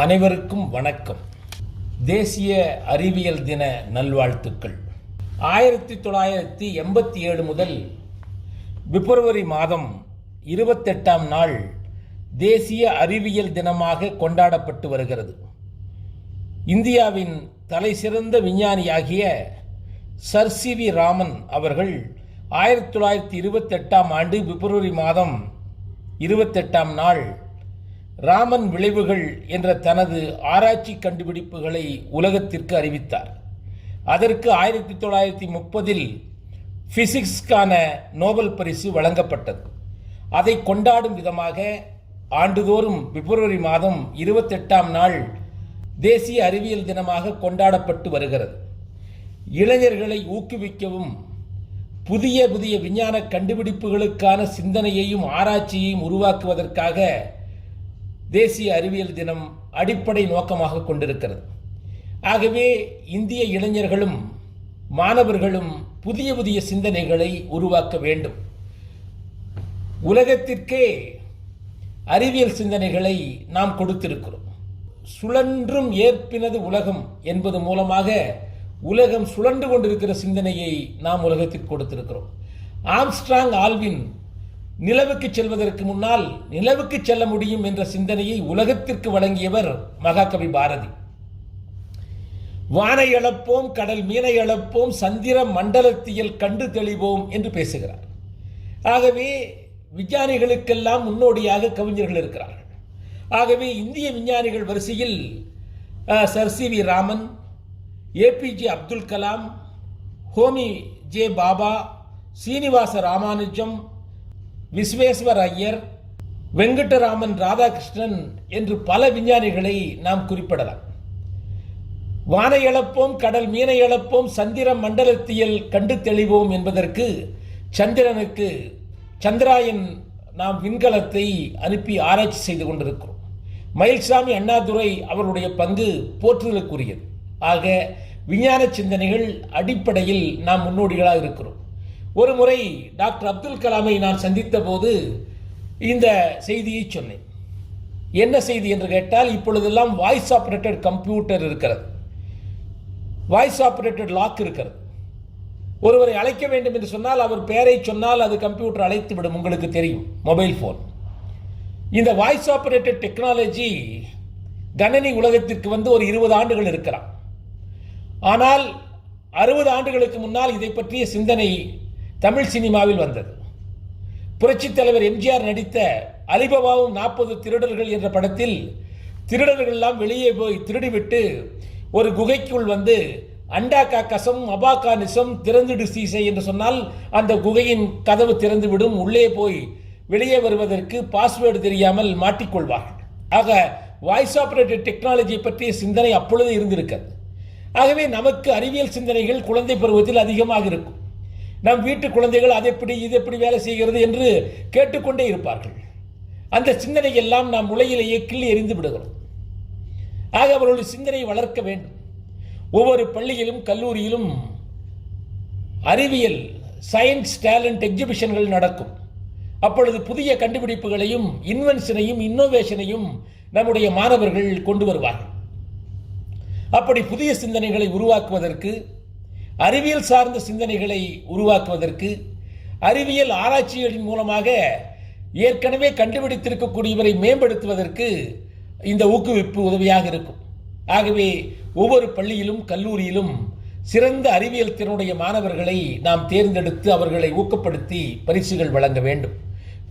அனைவருக்கும் வணக்கம். தேசிய அறிவியல் தின நல்வாழ்த்துக்கள். 1987 முதல் பிப்ரவரி மாதம் 28ஆம் நாள் தேசிய அறிவியல் தினமாக கொண்டாடப்பட்டு வருகிறது. இந்தியாவின் தலைசிறந்த விஞ்ஞானியாகிய சர் சி.வி. ராமன் அவர்கள் 1928ஆம் ஆண்டு பிப்ரவரி மாதம் 28ஆம் நாள் ராமன் விளைவுகள் என்ற தனது ஆராய்ச்சி கண்டுபிடிப்புகளை உலகத்திற்கு அறிவித்தார். அதற்கு 1930இல் பிசிக்ஸ்க்கான நோபல் பரிசு வழங்கப்பட்டது. அதை கொண்டாடும் விதமாக ஆண்டுதோறும் பிப்ரவரி மாதம் 28ஆம் நாள் தேசிய அறிவியல் தினமாக கொண்டாடப்பட்டு வருகிறது. இளைஞர்களை ஊக்குவிக்கவும் புதிய புதிய விஞ்ஞான கண்டுபிடிப்புகளுக்கான சிந்தனையையும் ஆராய்ச்சியையும் உருவாக்குவதற்காக தேசிய அறிவியல் தினம் அடிப்படை நோக்கமாக கொண்டிருக்கிறது. ஆகவே இந்திய இளைஞர்களும் மாணவர்களும் புதிய புதிய சிந்தனைகளை உருவாக்க வேண்டும். உலகத்திற்கே அறிவியல் சிந்தனைகளை நாம் கொடுத்திருக்கிறோம். சுழன்றும் ஏற்பினது உலகம் என்பது மூலமாக உலகம் சுழன்று கொண்டிருக்கிற சிந்தனையை நாம் உலகத்திற்கு கொடுத்திருக்கிறோம். ஆம்ஸ்ட்ராங் ஆல்வின் நிலவுக்கு செல்வதற்கு முன்னால் நிலவுக்கு செல்ல முடியும் என்ற சிந்தனையை உலகத்திற்கு வழங்கியவர் மகாகவி பாரதி. வானை அளப்போம், கடல் மீனை அளப்போம், சந்திர மண்டலத்தியல் கண்டு தெளிவோம் என்று பேசுகிறார். ஆகவே விஞ்ஞானிகளுக்கெல்லாம் முன்னோடியாக கவிஞர்கள் இருக்கிறார்கள். ஆகவே இந்திய விஞ்ஞானிகள் வரிசையில் Sir C V. Raman, APJ Abdul Kalam, Homi J Bhabha, Srinivasa Ramanujan, Visvesvar Iyer, Venkataraman Radhakrishnan என்று பல விஞ்ஞானிகளை நாம் குறிப்பிடலாம். வானை அளப்போம், கடல் மீனை அளப்போம், சந்திர மண்டலத்தியல் கண்டு தெளிவோம் என்பதற்கு சந்திரனுக்கு சந்திராயன் நாம் விண்கலத்தை அனுப்பி ஆராய்ச்சி செய்து கொண்டிருக்கிறோம். மயில்சாமி அண்ணாதுரை அவருடைய பங்கு போற்றுதலுக்குரியது. ஆக விஞ்ஞான சிந்தனைகள் அடிப்படையில் நாம் முன்னோடிகளாக இருக்கிறோம். ஒரு முறை டாக்டர் அப்துல் கலாமை நான் சந்தித்த போது இந்த செய்தியை சொன்னேன். என்ன செய்தி என்று கேட்டால், இப்பொழுதெல்லாம் வாய்ஸ் ஆப்ரேட்டட் கம்ப்யூட்டர் இருக்கிறது, வாய்ஸ் ஆப்ரேட்டட் லாக் இருக்கிறது. ஒருவரை அழைக்க வேண்டும் என்று சொன்னால் அவர் பெயரை சொன்னால் அது கம்ப்யூட்டர் அழைத்து விடும். உங்களுக்கு தெரியும், மொபைல் போன். இந்த வாய்ஸ் ஆப்ரேட்டட் டெக்னாலஜி கணனி உலகத்திற்கு வந்து ஒரு 20 ஆண்டுகள் இருக்கலாம். ஆனால் 60 ஆண்டுகளுக்கு முன்னால் இதை பற்றிய சிந்தனை தமிழ் சினிமாவில் வந்தது. புரட்சித் தலைவர் எம்ஜிஆர் நடித்த அலிபாபாவும் 40 திருடர்கள் என்ற படத்தில் திருடர்கள் எல்லாம் வெளியே போய் திருடிவிட்டு ஒரு குகைக்குள் வந்து அண்டா கா கசம் அபா கா நிசம் திறந்துடு சீசை என்று சொன்னால் அந்த குகையின் கதவு திறந்துவிடும். உள்ளே போய் வெளியே வருவதற்கு பாஸ்வேர்டு தெரியாமல் மாட்டிக்கொள்வார்கள். ஆக வாய்ஸ் ஆப்ரேட்டட் டெக்னாலஜியை பற்றிய சிந்தனை அப்பொழுது இருந்திருக்கிறது. ஆகவே நமக்கு அறிவியல் சிந்தனைகள் குழந்தை பருவத்தில் அதிகமாக இருக்கும். நம் வீட்டு குழந்தைகள் அது எப்படி வேலை செய்கிறது என்று கேட்டுக்கொண்டே இருப்பார்கள். அந்த சிந்தனை எல்லாம் நாம் உலகிலேயே கிள்ளி எறிந்து விடுகிறோம். ஆக அவர்களுடைய சிந்தனையை வளர்க்க வேண்டும். ஒவ்வொரு பள்ளியிலும் கல்லூரியிலும் அறிவியல் சயின்ஸ் டேலண்ட் எக்ஸிபிஷன்கள் நடக்கும். அப்பொழுது புதிய கண்டுபிடிப்புகளையும் இன்வென்ஷனையும் இன்னோவேஷனையும் நம்முடைய மாணவர்கள் கொண்டு வருவார்கள். அப்படி புதிய சிந்தனைகளை உருவாக்குவதற்கு, அறிவியல் சார்ந்த சிந்தனைகளை உருவாக்குவதற்கு, அறிவியல் ஆராய்ச்சிகளின் மூலமாக ஏற்கனவே கண்டுபிடித்திருக்கக்கூடியவரை மேம்படுத்துவதற்கு இந்த ஊக்குவிப்பு உதவியாக இருக்கும். ஆகவே ஒவ்வொரு பள்ளியிலும் கல்லூரியிலும் சிறந்த அறிவியல் திறனுடைய மாணவர்களை நாம் தேர்ந்தெடுத்து அவர்களை ஊக்கப்படுத்தி பரிசுகள் வழங்க வேண்டும்.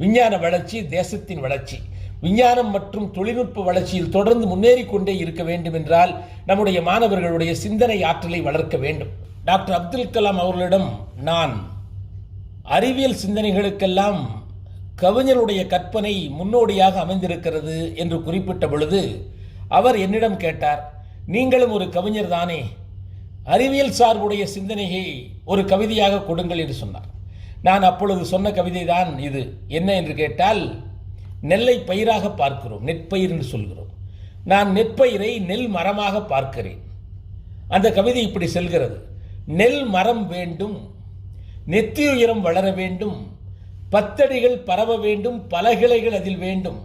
விஞ்ஞான வளர்ச்சி தேசத்தின் வளர்ச்சி. விஞ்ஞானம் மற்றும் தொழில்நுட்ப வளர்ச்சியில் தொடர்ந்து முன்னேறி கொண்டே இருக்க வேண்டும் என்றால் நம்முடைய மாணவர்களுடைய சிந்தனை ஆற்றலை வளர்க்க வேண்டும். டாக்டர் அப்துல் கலாம் அவர்களிடம் நான் அறிவியல் சிந்தனைகளுக்கெல்லாம் கவிஞருடைய கற்பனை முன்னோடியாக அமைந்திருக்கிறது என்று குறிப்பிட்ட பொழுது அவர் என்னிடம் கேட்டார், நீங்களும் ஒரு கவிஞர் தானே, அறிவியல் சார்புடைய சிந்தனையை ஒரு கவிதையாக கொடுங்கள் என்று சொன்னார். நான் அப்பொழுது சொன்ன கவிதை தான் இது. என்ன என்று கேட்டால், நெல்லை பயிராக பார்க்கிறோம், நெற்பயிர் என்று சொல்கிறோம். நான் நெற்பயிரை நெல் மரமாக பார்க்கிறேன். அந்த கவிதை இப்படி செல்கிறது. நெல் மரம் வேண்டும், நெத்தியுயரம் வளர வேண்டும், 10 அடிகள் பரவ வேண்டும், பல கிளைகள் அதில் வேண்டும்,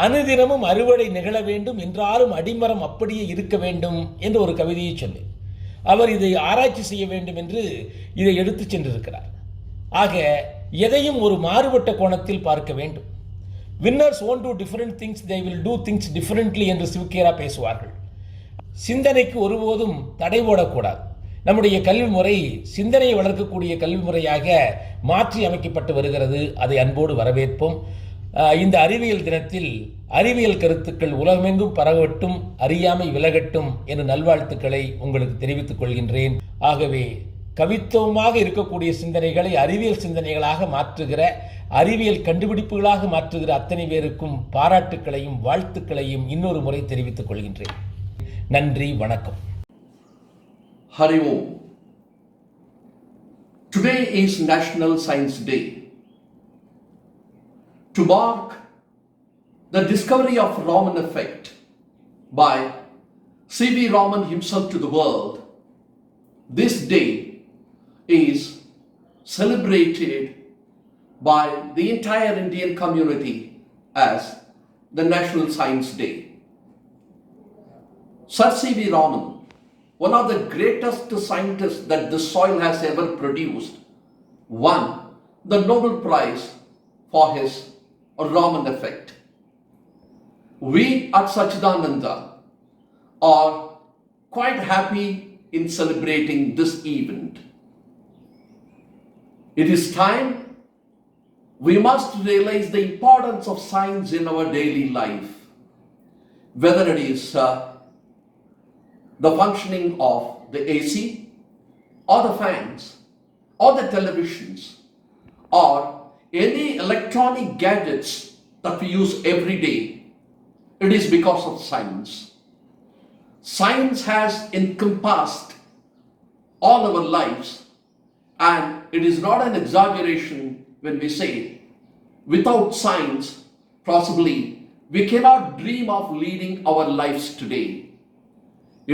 அனுதினமும் அறுவடை நிகழ வேண்டும், என்றாலும் அடிமரம் அப்படியே இருக்க வேண்டும் என்று ஒரு கவிதையை சொன்னேன். அவர் இதை ஆராய்ச்சி செய்ய வேண்டும் என்று இதை எடுத்துச் சென்றிருக்கிறார். ஆக எதையும் ஒரு மாறுபட்ட கோணத்தில் பார்க்க வேண்டும். Winners won't do different things, they will do things differently என்று சிவகேரா பேசுவார்கள். சிந்தனைக்கு ஒருபோதும் தடை போடக்கூடாது. நம்முடைய கல்வி முறை சிந்தனையை வளர்க்கக்கூடிய கல்வி முறையாக மாற்றி அமைக்கப்பட்டு வருகிறது. அதை அன்போடு வரவேற்போம். இந்த அறிவியல் தினத்தில் அறிவியல் கருத்துக்கள் உலகமெங்கும் பரவட்டும், அறியாமை விலகட்டும் என்ற நல்வாழ்த்துக்களை உங்களுக்கு தெரிவித்துக் கொள்கின்றேன். ஆகவே கவித்துவமாக இருக்கக்கூடிய சிந்தனைகளை அறிவியல் சிந்தனைகளாக மாற்றுகிற, அறிவியல் கண்டுபிடிப்புகளாக மாற்றுகிற அத்தனை பேருக்கும் பாராட்டுக்களையும் வாழ்த்துக்களையும் இன்னொரு முறை தெரிவித்துக் கொள்கின்றேன். நன்றி, வணக்கம். Hari Om. Today is National Science Day. To mark the discovery of Raman effect by C.V. Raman himself to the world, this day is celebrated by the entire Indian community as the National Science Day. Sir C.V. Raman, one of the greatest scientists that this soil has ever produced, won the Nobel Prize for his Raman effect. We at Sachidananda are quite happy in celebrating this event. It is time we must realize the importance of science in our daily life, whether it is the functioning of the AC or the fans or the televisions or any electronic gadgets that we use every day. It is because of science. Science has encompassed all our lives, and it is not an exaggeration when we say without science possibly we cannot dream of leading our lives today.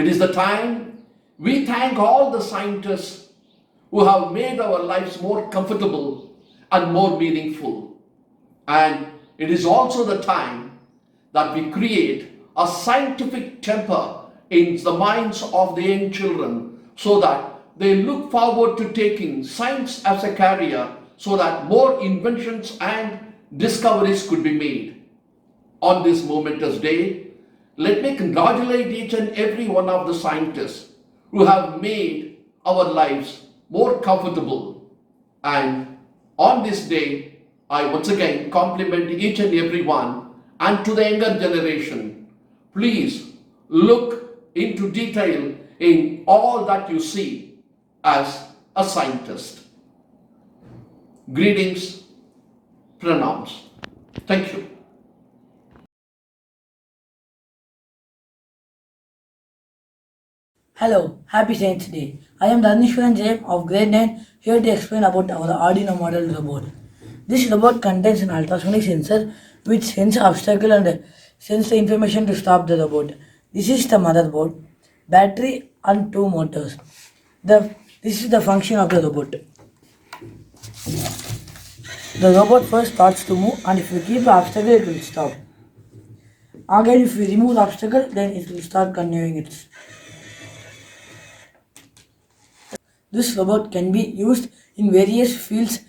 It is the time we thank all the scientists who have made our lives more comfortable and more meaningful. And it is also the time that we create a scientific temper in the minds of the young children so that they look forward to taking science as a career so that more inventions and discoveries could be made. On this momentous day, let me congratulate each and every one of the scientists who have made our lives more comfortable. And on this day, I once again compliment each and every one. And to the younger generation, please look into detail in all that you see as a scientist. Greetings, pranams. Thank you. Hello, happy Science Day. I am Dhanishwaran Jayam of grade 9 here to explain about our Arduino model robot. This robot contains an ultrasonic sensor which senses obstacle and sends the information to stop the robot. This is the motherboard, battery and 2 motors. This is the function of the robot. The robot first starts to move, and if we keep the obstacle it will stop. Again, if we remove the obstacle, then it will start continuing its. This robot can be used in various fields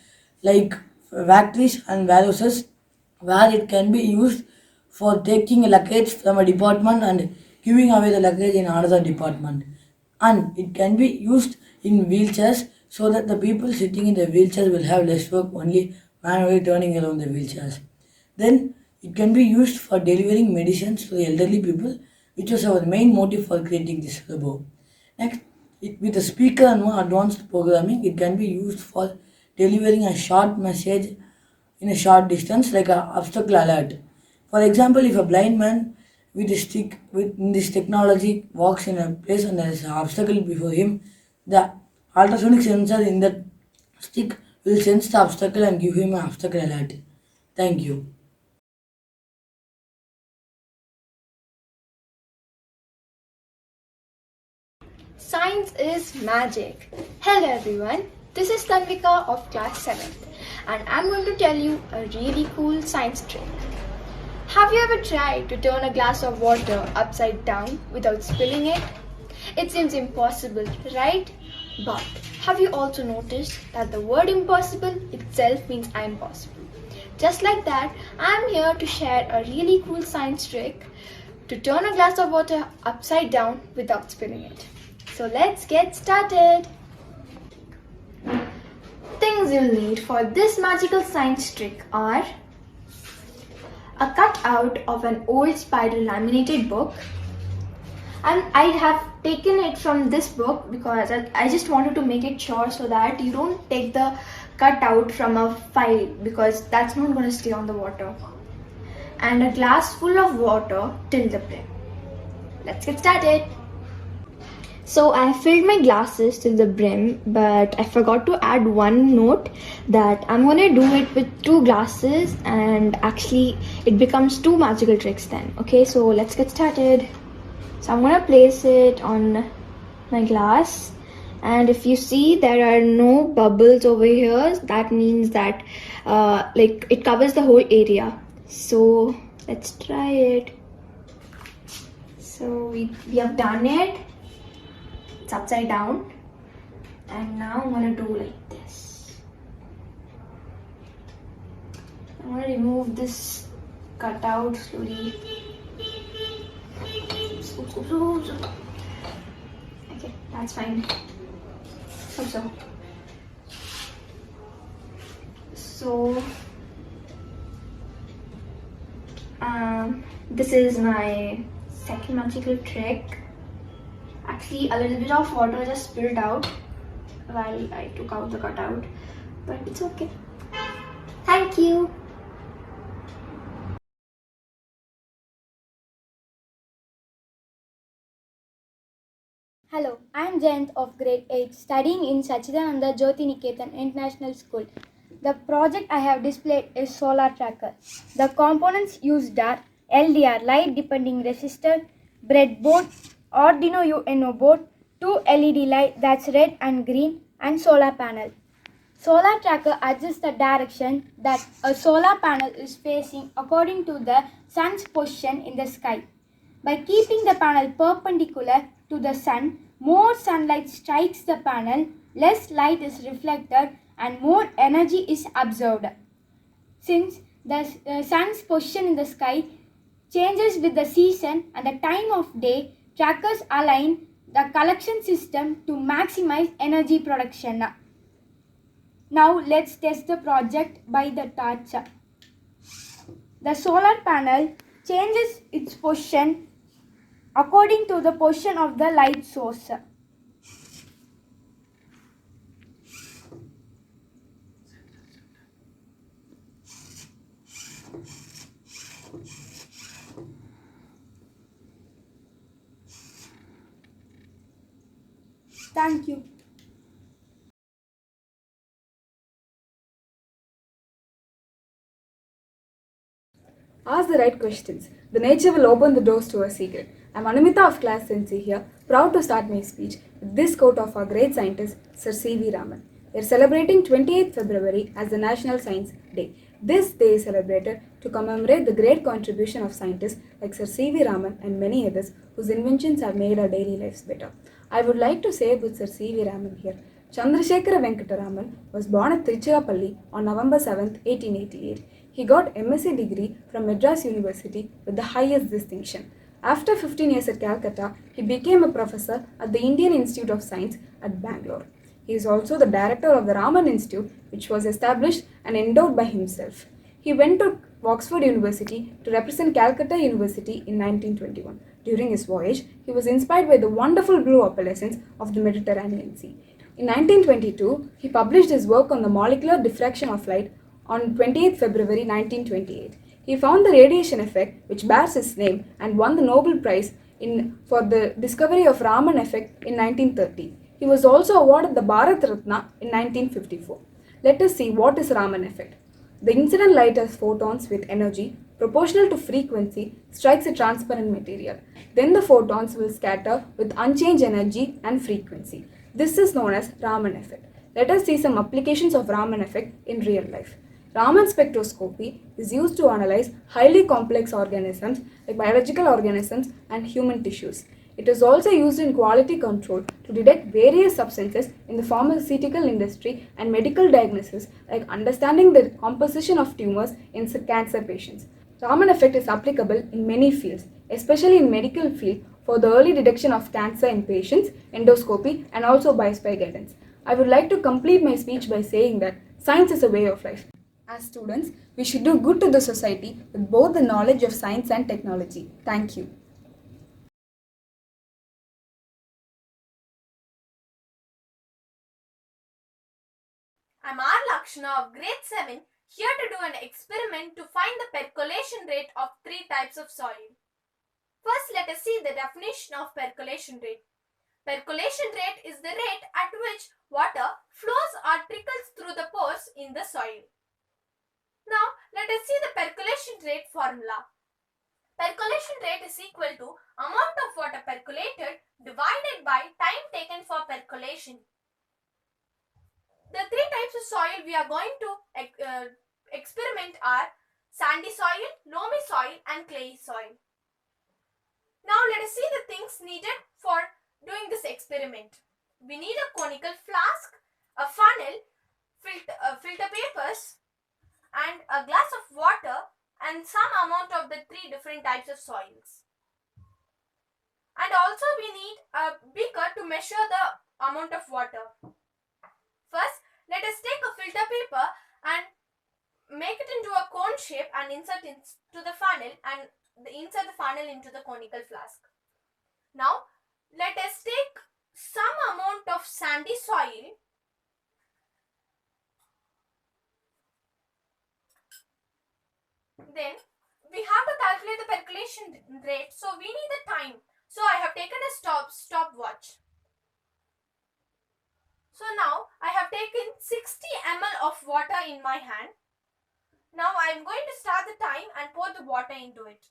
like factories and warehouses, where it can be used for taking a luggage from a department and giving away the luggage in another department. And it can be used in wheelchairs so that the people sitting in the wheelchairs will have less work, only manually turning around the wheelchairs. Then it can be used for delivering medicines to the elderly people, which was our main motive for creating this robot. Next, with a speaker and more advanced programming, it can be used for delivering a short message in a short distance, like an obstacle alert. For example, if a blind man with a stick with this technology walks in a place and there is an obstacle before him, the ultrasonic sensor in that stick will sense the obstacle and give him an obstacle alert. Thank you. Science is magic. Hello everyone, this is Tanvika of class 7th and I'm going to tell you a really cool science trick. Have you ever tried to turn a glass of water upside down without spilling it? It seems impossible, right? But have you also noticed that the word impossible itself means I'm possible? Just like that, I'm here to share a really cool science trick to turn a glass of water upside down without spilling it. So let's get started. Things you'll need for this magical science trick are a cutout of an old spider laminated book, and I have taken it from this book because I just wanted to make it sure so that you don't take the cutout from a file, because that's not going to stay on the water, and a glass full of water till the brim. Let's get started. So I filled my glasses till the brim, but I forgot to add one note that I'm gonna do it with 2 glasses, and actually it becomes 2 magical tricks then. Okay, so let's get started. So I'm gonna place it on my glass, and if you see there are no bubbles over here, that means that like it covers the whole area. So let's try it. So we have done it. It's upside down, and now I'm gonna do like this. I'm gonna remove this cutout slowly. Okay, that's fine. So this is my second magical trick. Actually, a little bit of water just spilled out while I took out the cutout, but it's okay. Thank you. Hello, I am Jayant of grade 8 studying in Sachidananda Jyoti Niketan International School. The project I have displayed is solar tracker. The components used are LDR light depending resistor, breadboard, Arduino UNO board, 2 LED light that's red and green, and solar panel. Solar tracker adjusts the direction that a solar panel is facing according to the sun's position in the sky. By keeping the panel perpendicular to the sun, more sunlight strikes the panel, less light is reflected, and more energy is absorbed. Since the sun's position in the sky changes with the season and the time of day, trackers align the collection system to maximize energy production. Now let's test the project by the torch. The solar panel changes its position according to the position of the light source. Thank you. Ask the right questions. The nature will open the doors to a secret. I'm Anumita of class NC here, proud to start my speech with this quote of our great scientist, Sir C.V. Raman. We are celebrating 28th February as the National Science Day. This day is celebrated to commemorate the great contribution of scientists like Sir C.V. Raman and many others whose inventions have made our daily lives better. I would like to say with Sir C.V. Raman here, Chandrasekhara Venkataraman was born at Tiruchirappalli on November 7, 1888. He got MSc degree from Madras University with the highest distinction. After 15 years at Calcutta, he became a professor at the Indian Institute of Science at Bangalore. He is also the director of the Raman Institute, which was established and endowed by himself. He went to Oxford University to represent Calcutta University in 1921. During his voyage, he was inspired by the wonderful blue opalescence of the Mediterranean Sea. In 1922, he published his work on the molecular diffraction of light on 28th February 1928. He found the radiation effect, which bears his name, and won the Nobel Prize for the discovery of Raman effect in 1930. He was also awarded the Bharat Ratna in 1954. Let us see what is Raman effect. The incident light as photons with energy proportional to frequency strikes a transparent material. Then the photons will scatter with unchanged energy and frequency. This is known as Raman effect. Let us see some applications of Raman effect in real life. Raman spectroscopy is used to analyze highly complex organisms like biological organisms and human tissues. It is also used in quality control to detect various substances in the pharmaceutical industry and medical diagnosis, like understanding the composition of tumors in cancer patients. Raman effect is applicable in many fields, especially in medical field for the early detection of cancer in patients, endoscopy, and also biospy guidance. I would like to complete my speech by saying that science is a way of life. As students, we should do good to the society with both the knowledge of science and technology. Thank you. I'm R. Lakshana of grade 7 here to do an experiment to find the percolation rate of three types of soil. First, let us see the definition of percolation rate. Percolation rate is the rate at which water flows or trickles through the pores in the soil. Now, let us see the percolation rate formula. Percolation rate is equal to amount of water percolated divided by time taken for percolation. The three types of soil we are going to experiment are sandy soil, loamy soil and clayey soil. Now let us see the things needed for doing this experiment. We need a conical flask, a funnel, filter papers and a glass of water and some amount of the three different types of soils. And also we need a beaker to measure the amount of water. First, let us take a filter paper and make it into a cone shape and insert into the funnel and insert the funnel into the conical flask. Now, let us take some amount of sandy soil then we have to calculate the percolation rate, so we need the time. So I have taken a stopwatch. So now I have taken 60 ml of water in my hand. Now I am going to start the time and pour the water into it.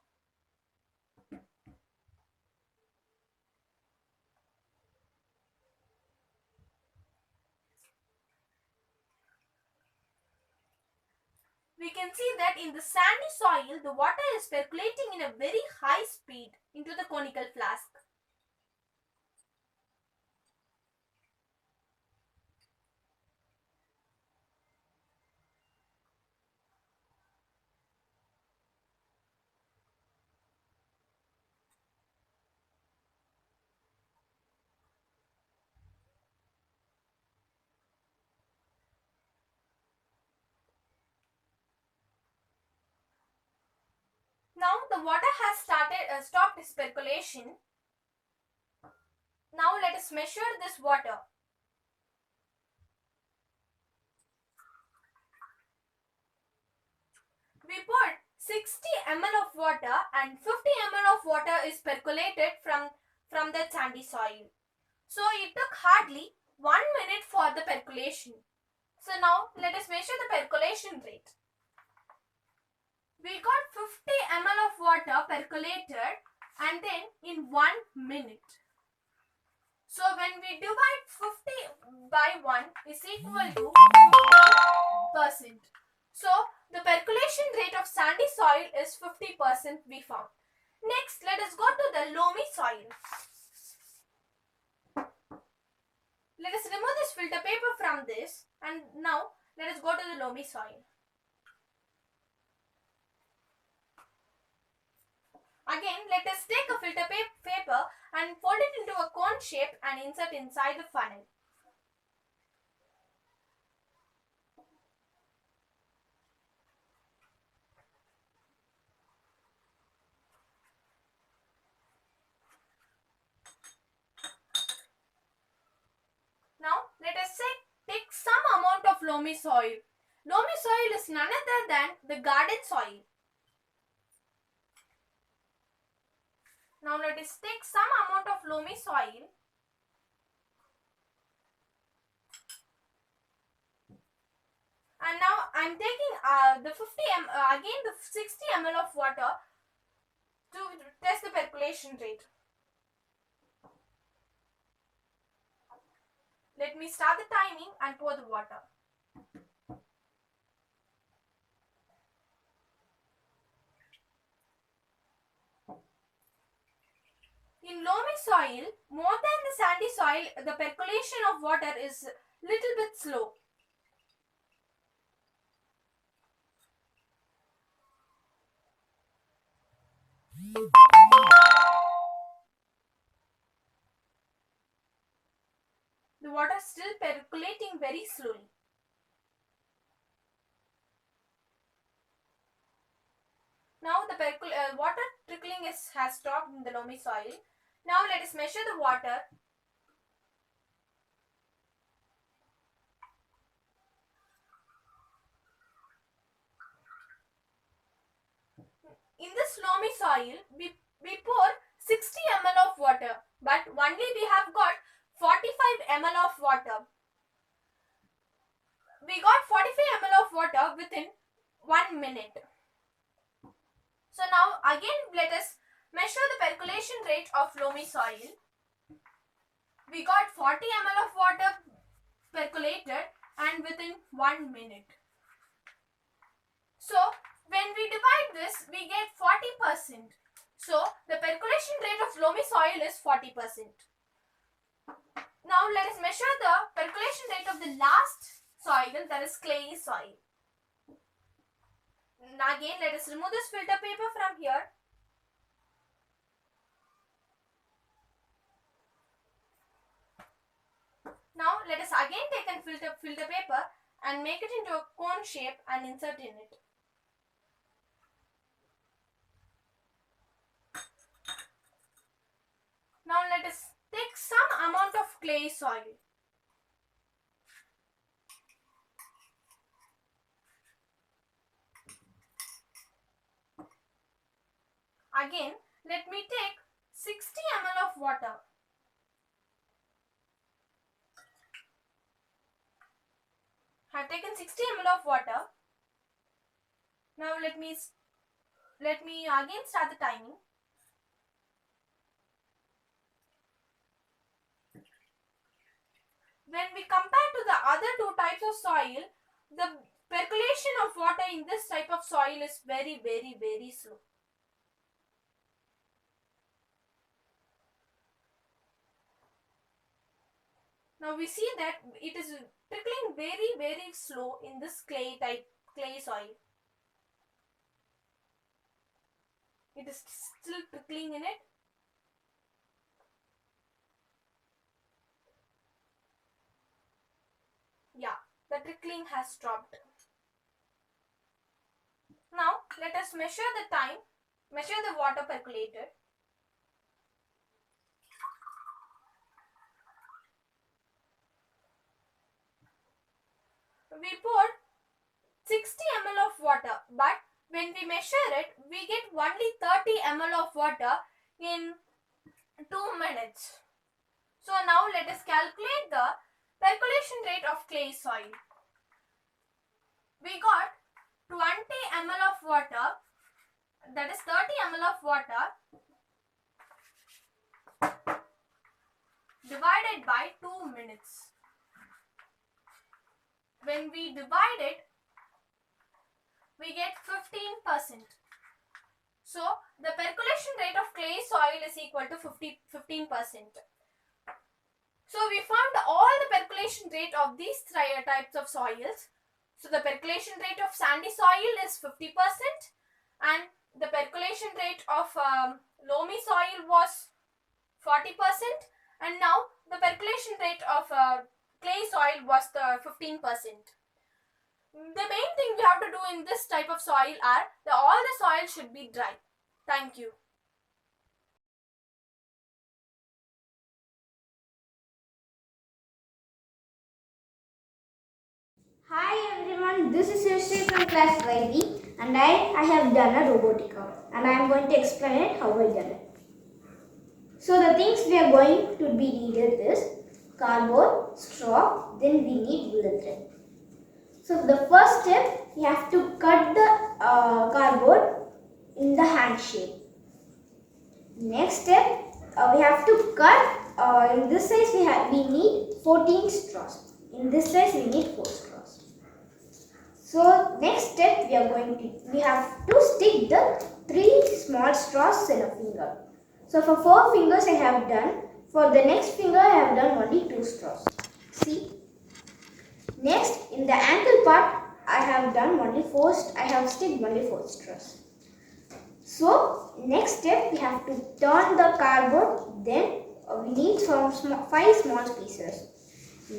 We can see that in the sandy soil, the water is percolating in a very high speed into the conical flask. Now the water has stopped its percolation. Now let us measure this water. We poured 60 ml of water and 50 ml of water is percolated from the sandy soil. So it took hardly 1 minute for the percolation. So now let us measure the percolation rate. We got 50 ml of water percolated and then in 1 minute. So when we divide 50 by 1 is equal to 50%. So the percolation rate of sandy soil is 50% we found. Next, let us go to the loamy soil. Let us remove this filter paper from this and now let us go to the loamy soil. Again, let us take a filter paper and fold it into a cone shape and insert inside the funnel. Now, let us take some amount of loamy soil. Loamy soil is none other than the garden soil. Now, let us take some amount of loamy soil and now I am taking the 60 ml of water to test the percolation rate. Let me start the timing and pour the water. In loamy soil, more than the sandy soil, the percolation of water is little bit slow. The water is still percolating very slowly. Now the water trickling has stopped in the loamy soil. Now let us measure the water. In this loamy soil, we pour 60 ml of water, but only we have got 45 ml of water. We got 45 ml of water within 1 minute. So now again let us measure the percolation rate of loamy soil. We got 40 ml of water percolated and within 1 minute. So when we divide this, we get 40%. So the percolation rate of loamy soil is 40%. Now let us measure the percolation rate of the last soil, that is clayey soil. Now again let us remove this filter paper from here. Now let us again take a filter paper and make it into a cone shape and insert in it. Now let us take some amount of clay soil. Again, let me take 60 ml of water. I have taken 60 ml of water. Now let me again start the timing. When we compare to the other two types of soil, the percolation of water in this type of soil is very slow. Now we see that it is trickling very slow in this clay soil. It is still trickling in it. Yeah, the trickling has stopped. Now let us measure the time, measure the water percolated. We poured 60 ml of water, but when we measure it, we get only 30 ml of water in 2 minutes. So now let us calculate the percolation rate of clay soil. We got 20 ml of water, that is 30 ml of water divided by 2 minutes. When we divide it, we get 15%. So the percolation rate of clay soil is equal to 15%. So we found all the percolation rate of these types of soils. So the percolation rate of sandy soil is 50% and the percolation rate of loamy soil was 40%, and now the percolation rate of clay soil was 15%. The main thing we have to do in this type of soil are all the soil should be dry. Thank you. Hi everyone, this is Srishri from class 5B and I have done a robotica and I am going to explain it how I done it. So the things we are going to be needed is cardboard, straw, then we need woolen thread. So the first step, we have to cut the cardboard in the hand shape. Next step, we have to cut, in this size we need 14 straws. In this size we need 4 straws. So next step we have to stick the 3 small straws in a finger. So for 4 fingers I have done. For the next finger I have done only 2 straws. See. Next, in the ankle part I have done only 4. I have sticked only 4 straws. So next step we have to turn the cardboard. Then we need 5 small pieces.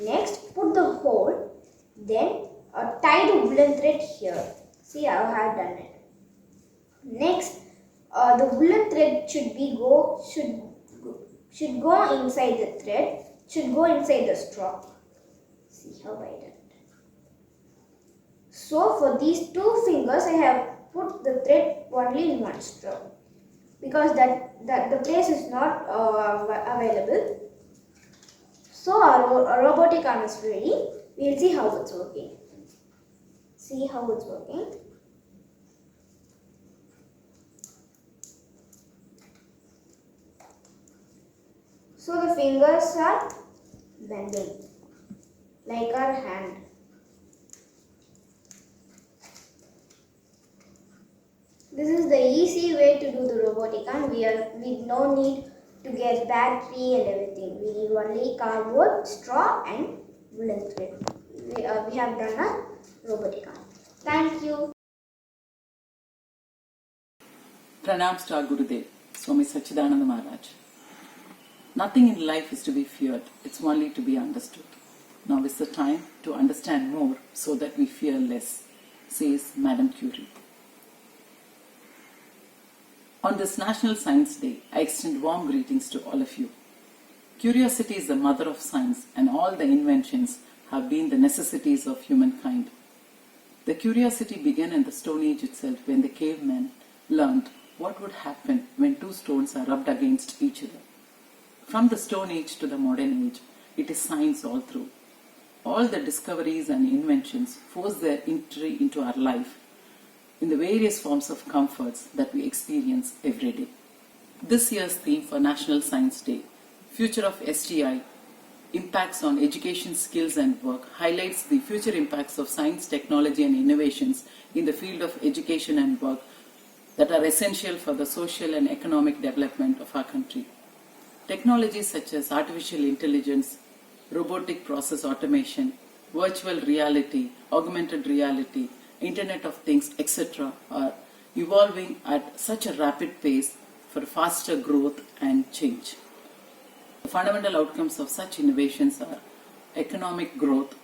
Next, put the hole. Then tie the woolen thread here. See, I have done it. Next, the woolen thread should go inside the thread. Should go inside the straw. See how I did it. So for these 2 fingers, I have put the thread only in one straw because that the place is not available. So our robotic arm is ready. We will see how it's working. See how it's working. So the fingers are bending like our hand. This is the easy way to do the robotic arm. We no need to get battery and everything. We need only cardboard, straw and woolen thread. We have done a robotic arm. Thank you. Pranams to our Gurudev, Swami Sachidananda Maharaj. Nothing in life is to be feared, it's only to be understood. Now is the time to understand more so that we fear less, says Madame Curie. On this National Science Day, I extend warm greetings to all of you. Curiosity is the mother of science, and all the inventions have been the necessities of humankind. The curiosity began in the Stone Age itself, when the cavemen learned what would happen when 2 stones are rubbed against each other. From the Stone Age to the modern age, it is science all through. All the discoveries and inventions force their entry into our life in the various forms of comforts that we experience every day. This year's theme for National Science Day, Future of STI, Impacts on Education, Skills and Work, highlights the future impacts of science, technology and innovations in the field of education and work that are essential for the social and economic development of our country. Technologies such as artificial intelligence, robotic process automation, virtual reality, augmented reality, Internet of Things, etc. are evolving at such a rapid pace for faster growth and change. The fundamental outcomes of such innovations are economic growth,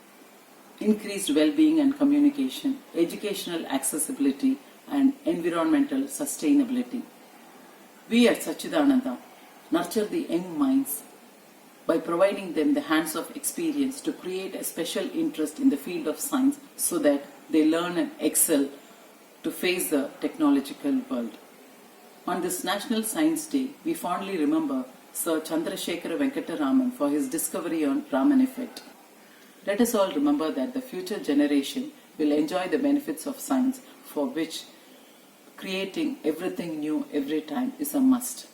increased well-being and communication, educational accessibility, and environmental sustainability. We at Sachidananda nurture the young minds by providing them the hands of experience to create a special interest in the field of science so that they learn and excel to face the technological world. On this National Science Day, we fondly remember Sir Chandrasekhara Venkataraman for his discovery on Raman effect. Let us all remember that the future generation will enjoy the benefits of science, for which creating everything new every time is a must.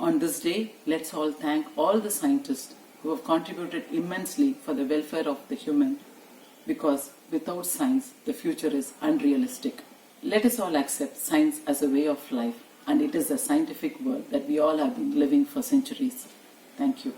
On this day, let's all thank all the scientists who have contributed immensely for the welfare of the human, because without science, the future is unrealistic. Let us all accept science as a way of life, and it is a scientific world that we all have been living for centuries. Thank you.